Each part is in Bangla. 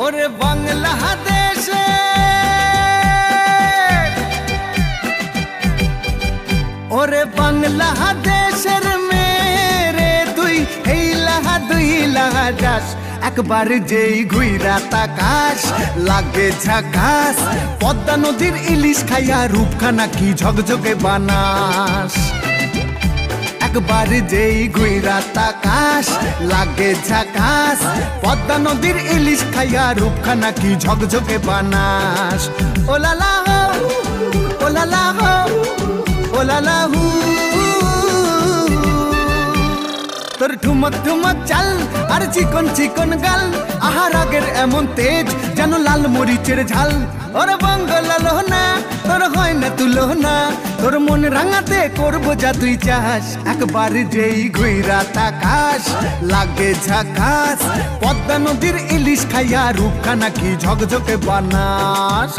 ওরে বাংলাদেশে ওরে বাংলাদেশের মেরে তুই এই লাহা দুই লাহা যাস একবার যেই ঘুইরা তাকাস লাগে ঝাকাস পদ্মা নদীর ইলিশ খাইয়া রূপখানা কি ঝকঝকে বানাস একবার যেই ঘুইরা তাকাস লাগে ঝাকাস পদ্মা নদীর ইলিশ খাইয়া রূপখানা কি ঝকঝকে বানাস ওলালা হো ওলালা হো ওলালা হু তোর ঠুমক ঠুমক চাল আর চিকন চিকন গাল আহার আগের এমন তেজ যেন লাল মরিচের ঝাল ওর বঙ্গলাল না তোর হয় না তুলো না তোর মন রাঙাতে করবো যা তুই চাস একবার যেই ঘুইরা তাকাস লাগে ঝাকাস পদ্মা নদীর ইলিশ খাইয়া রূপখানা কি ঝকঝকে বানাস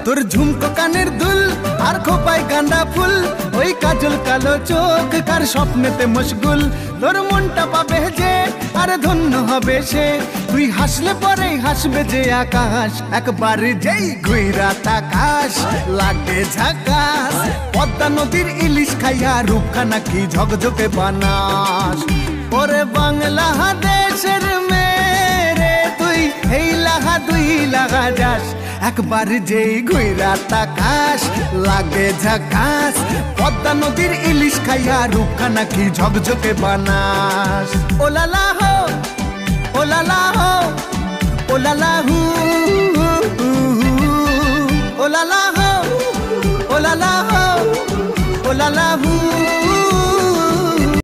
তোর ঝুমকো কানের দুল আর খোপায় গাঁদা ফুল ওই কাজল কালো চোখ কার স্বপ্নেতে মশগুল তোর মনটা পাবে যে আর ধন্য হবে সে তুই হাসলে পরে হাসবে যে আকাশ একবার যেই ঘুইরা তাকাস লাগে ঝাকাস পদ্মা নদীর ইলিশ খাইয়া রূপখানা কি ঝকঝকে বানাস ওরে বাংলাদেশের মেরে তুই এই লাহা দুই লাহা যাস একবার যেই ঘুইরা তাকাস লাগে ঝাকাস পদ্মা নদীর ইলিশ খাইয়া রূপখানা কি ঝকঝকে বানাস ওলালা হো ওলালা হো ওলালা হু ওলালা হো ওলালা হো ওলালা হু